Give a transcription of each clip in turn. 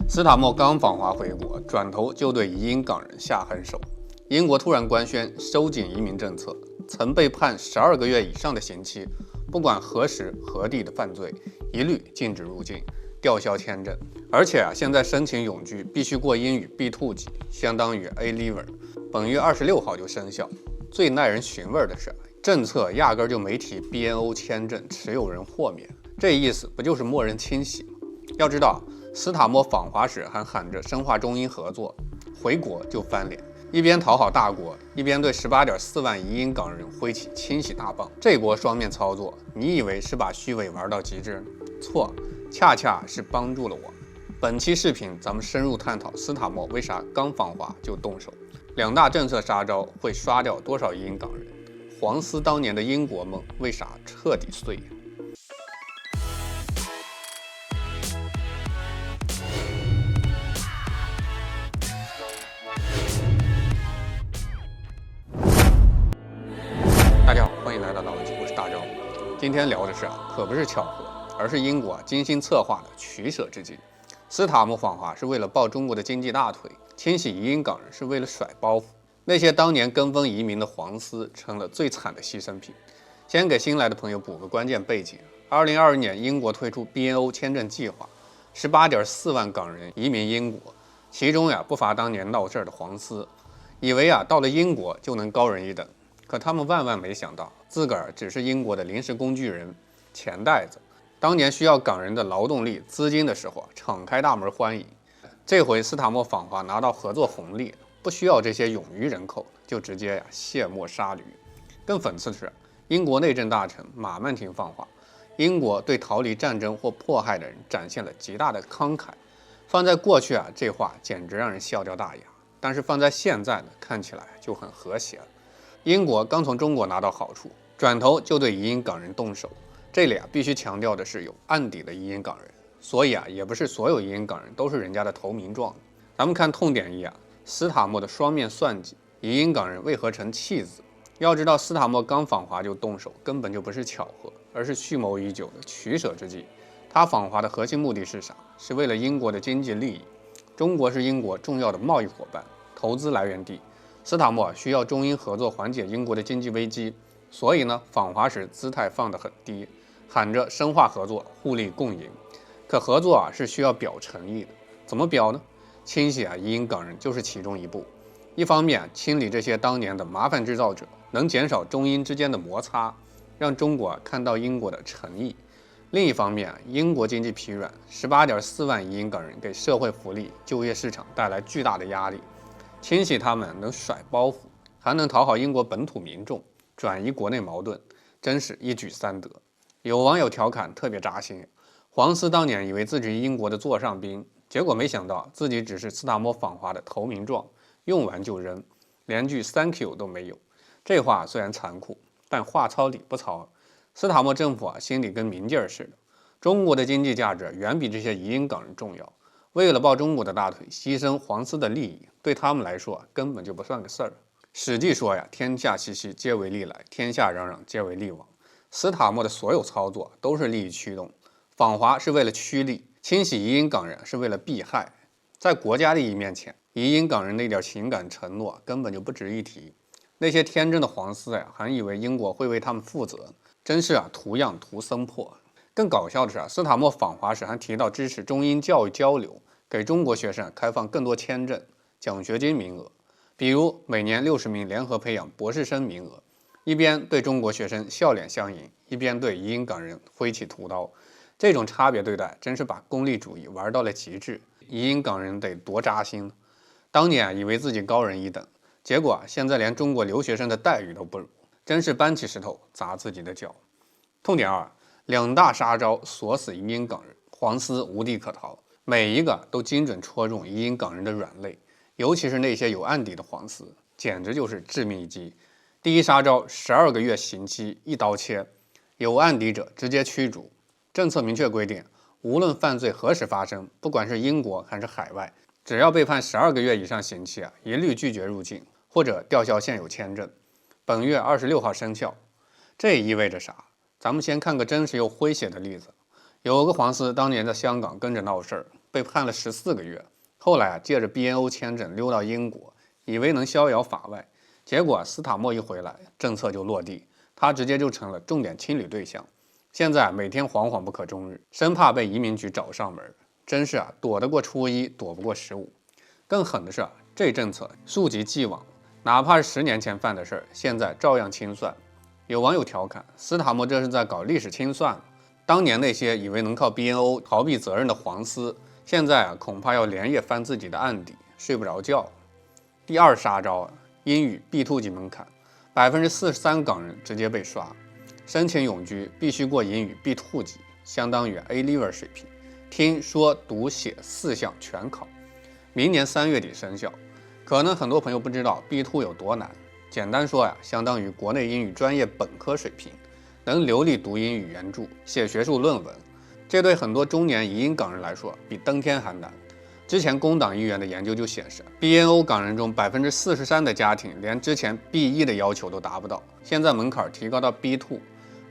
斯塔默刚访华回国，转头就对移英港人下狠手。英国突然官宣收紧移民政策，曾被判12个月以上的刑期，不管何时何地的犯罪，一律禁止入境，吊销签证。而且现在申请永居必须过英语 B2 级，相当于 A Level。本月26号就生效。最耐人寻味的是，政策压根就没提 BNO 签证持有人豁免，这意思不就是默认清洗吗？要知道，斯塔默访华时还喊着深化中英合作，回国就翻脸，一边讨好大国，一边对18.4万移英港人挥起清洗大棒。这波双面操作，你以为是把虚伪玩到极致？错，恰恰是帮助了我。本期视频咱们深入探讨斯塔默为啥刚访华就动手，两大政策杀招会刷掉多少移英港人？黄丝当年的英国梦为啥彻底碎？大家好，欢迎来到老文集，我是大张。今天聊的是可不是巧合，而是英国精心策划的取舍之计。斯塔默访华是为了抱中国的经济大腿，清洗移英港人是为了甩包袱。那些当年跟风移民的黄丝成了最惨的牺牲品。先给新来的朋友补个关键背景：2022年英国推出 BNO 签证计划，18.4万港人移民英国，其中不乏当年闹事的黄丝，以为到了英国就能高人一等。可他们万万没想到，自个儿只是英国的临时工具人、钱袋子。当年需要港人的劳动力、资金的时候敞开大门欢迎。这回斯塔默访华拿到合作红利，不需要这些冗余人口，就直接卸磨杀驴。更讽刺的是，英国内政大臣马曼廷访华，英国对逃离战争或迫害的人展现了极大的慷慨。放在过去这话简直让人笑掉大牙，但是放在现在呢，看起来就很和谐了。英国刚从中国拿到好处，转头就对移英港人动手。这里必须强调的是有案底的移英港人，所以也不是所有移英港人都是人家的投名状。咱们看痛点一斯塔默的双面算计，移英港人为何成弃子？要知道，斯塔默刚访华就动手，根本就不是巧合，而是蓄谋已久的取舍之计。他访华的核心目的是啥？是为了英国的经济利益。中国是英国重要的贸易伙伴、投资来源地。斯塔默需要中英合作缓解英国的经济危机，所以呢，访华时姿态放得很低，喊着深化合作、互利共赢。可合作是需要表诚意的，怎么表呢？清洗移英港人就是其中一步。一方面清理这些当年的麻烦制造者，能减少中英之间的摩擦，让中国看到英国的诚意。另一方面，英国经济疲软，18.4万移英港人给社会福利、就业市场带来巨大的压力。清洗他们能甩包袱，还能讨好英国本土民众，转移国内矛盾，真是一举三得。有网友调侃特别扎心，黄丝当年以为自己是英国的座上宾，结果没想到自己只是斯塔默访华的投名状，用完就扔，连句 Thank you 都没有。这话虽然残酷，但话糙理不糙。斯塔默政府心里跟明镜似的，中国的经济价值远比这些移英港人重要。为了抱中国的大腿，牺牲黄丝的利益，对他们来说根本就不算个事儿。史记说天下熙熙，皆为利来；天下攘攘，皆为利往。斯塔默的所有操作都是利益驱动，访华是为了趋利，清洗移英港人是为了避害。在国家利益面前，移英港人那点情感承诺根本就不值一提。那些天真的黄丝还以为英国会为他们负责，真是图样图僧破。更搞笑的是斯塔默访华时还提到支持中英教育交流，给中国学生开放更多签证、奖学金名额，比如每年60名联合培养博士生名额。一边对中国学生笑脸相迎，一边对移英港人挥起屠刀。这种差别对待真是把功利主义玩到了极致。移英港人得多扎心呢？当年以为自己高人一等，结果现在连中国留学生的待遇都不如，真是搬起石头砸自己的脚。痛点2，两大杀招锁死移英港人，黄丝无地可逃，每一个都精准戳中移英港人的软肋，尤其是那些有案底的黄丝，简直就是致命一击。第一杀招，12个月刑期，一刀切，有案底者直接驱逐。政策明确规定，无论犯罪何时发生，不管是英国还是海外，只要被判12个月以上刑期一律拒绝入境或者吊销现有签证。本月26号生效。这意味着啥？咱们先看个真实又诙谐的例子。有个黄丝当年在香港跟着闹事儿，被判了14个月。后来借着 BNO 签证溜到英国，以为能逍遥法外，结果斯塔默一回来，政策就落地，他直接就成了重点清理对象。现在每天惶惶不可终日，生怕被移民局找上门，真是躲得过初一，躲不过15。更狠的是这政策溯及既往，哪怕是10年前犯的事儿，现在照样清算。有网友调侃，斯塔默这是在搞历史清算。当年那些以为能靠 BNO 逃避责任的黄丝，现在恐怕要连夜翻自己的案底，睡不着觉。第二杀招英语 B2 级门槛，43%港人直接被刷。申请永居必须过英语 B2 级，相当于 A level 水平，听说读写4项全考。明年3月底生效。可能很多朋友不知道 B2 有多难，简单说相当于国内英语专业本科水平，能流利读英语原著，写学术论文。这对很多中年移英港人来说比登天还难。之前工党议员的研究就显示 ，BNO 港人中43%的家庭连之前 B1 的要求都达不到，现在门槛提高到 B2，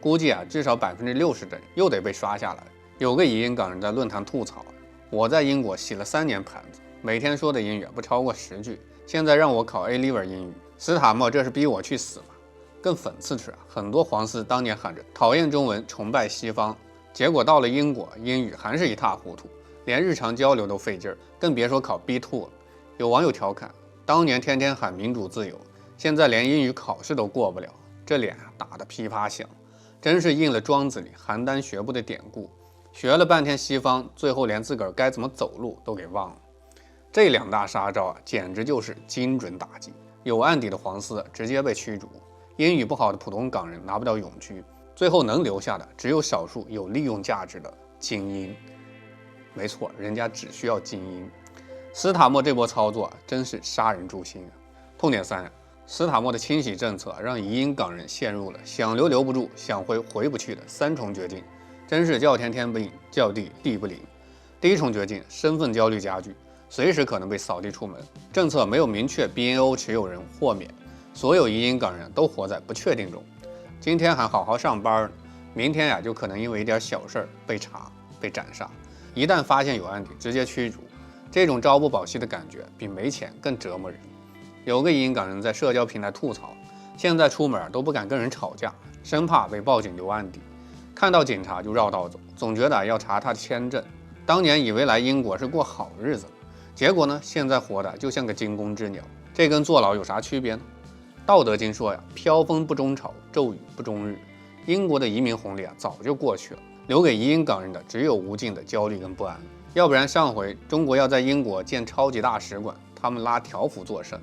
估计至少60%的人又得被刷下来。有个移英港人在论坛吐槽：“我在英国洗了3年盘子，每天说的英语不超过10句，现在让我考 A level 英语，斯塔默这是逼我去死吗？”更讽刺的是，很多黄丝当年喊着讨厌中文，崇拜西方，结果到了英国，英语还是一塌糊涂，连日常交流都费劲儿，更别说考 B2 了。有网友调侃，当年天天喊民主自由，现在连英语考试都过不了，这脸打得噼啪响，真是应了庄子里邯郸学步的典故，学了半天西方，最后连自个儿该怎么走路都给忘了。这2大杀招简直就是精准打击，有案底的黄丝直接被驱逐，英语不好的普通港人拿不到永居，最后能留下的只有少数有利用价值的精英。没错，人家只需要精英。斯塔默这波操作真是杀人诛心。痛点3，斯塔默的清洗政策让移英港人陷入了想留留不住，想回回不去的3重绝境，真是叫天天不应，叫地地不灵。第1重绝境，身份焦虑加剧，随时可能被扫地出门。政策没有明确 BNO 持有人豁免，所有移英港人都活在不确定中。今天还好好上班，明天就可能因为一点小事被查、被斩杀。一旦发现有案底，直接驱逐。这种朝不保夕的感觉比没钱更折磨人。有个移英港人在社交平台吐槽，现在出门都不敢跟人吵架，生怕被报警留案底，看到警察就绕道走，总觉得要查他的签证。当年以为来英国是过好日子，结果呢，现在活的就像个惊弓之鸟。这跟坐牢有啥区别呢？道德经说飘风不终朝，骤雨不终日。英国的移民红利早就过去了，留给移英港人的只有无尽的焦虑跟不安。要不然上回中国要在英国建超级大使馆，他们拉条幅作甚。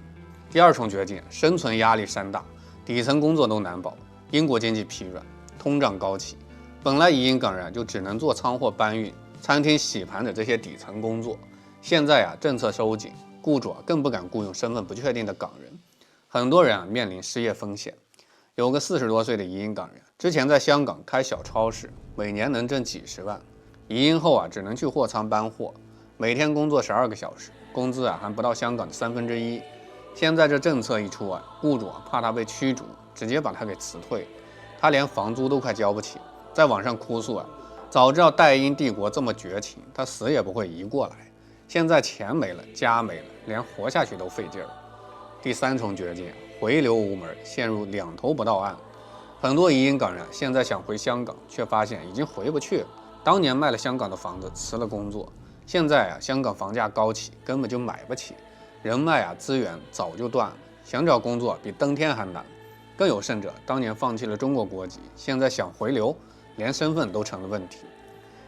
第2重绝境，生存压力山大，底层工作都难保。英国经济疲软，通胀高企，本来移英港人就只能做仓货搬运、餐厅洗盘的这些底层工作，现在政策收紧，雇主更不敢雇佣身份不确定的港人，很多人面临失业风险。有个40多岁的移英港人，之前在香港开小超市，每年能挣几十万。移英后只能去货仓搬货，每天工作12个小时，工资还不到香港的1/3。现在这政策一出雇主怕他被驱逐，直接把他给辞退，他连房租都快交不起，在网上哭诉早知道代英帝国这么绝情，他死也不会移过来。现在钱没了，家没了，连活下去都费劲儿。第3重绝境，回流无门，陷入两头不到岸。很多移英港人现在想回香港，却发现已经回不去了。当年卖了香港的房子，辞了工作，现在香港房价高企，根本就买不起，人脉资源早就断了，想找工作比登天还难。更有甚者，当年放弃了中国国籍，现在想回流，连身份都成了问题。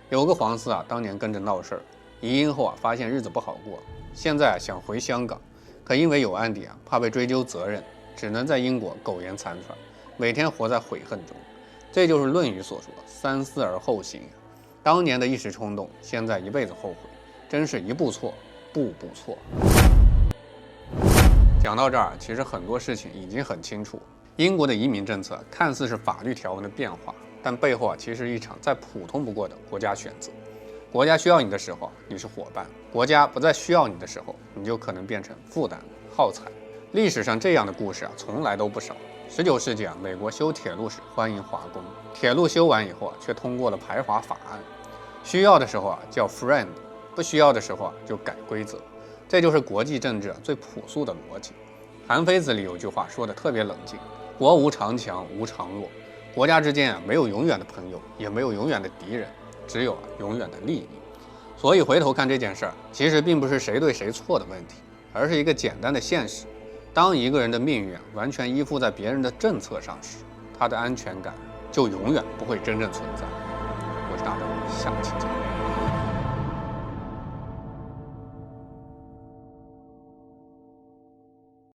有个黄丝当年跟着闹事儿，移英后发现日子不好过，现在想回香港，可因为有案底怕被追究责任，只能在英国苟延残喘，每天活在悔恨中。这就是《论语》所说三思而后行。当年的一时冲动，现在一辈子后悔，真是一步错，步步错。讲到这儿，其实很多事情已经很清楚。英国的移民政策看似是法律条文的变化，但背后其实是一场再普通不过的国家选择。国家需要你的时候，你是伙伴；国家不再需要你的时候，你就可能变成负担、耗材。历史上这样的故事从来都不少。19世纪美国修铁路时欢迎华工，铁路修完以后却通过了排华法案。需要的时候叫 friend，不需要的时候就改规则，这就是国际政治最朴素的逻辑。韩非子里有句话说的特别冷静：国无常强，无常弱。国家之间没有永远的朋友，也没有永远的敌人，只有永远的利益。所以回头看这件事儿，其实并不是谁对谁错的问题，而是一个简单的现实：当一个人的命运完全依附在别人的政策上时，他的安全感就永远不会真正存在。我是大张，下期见。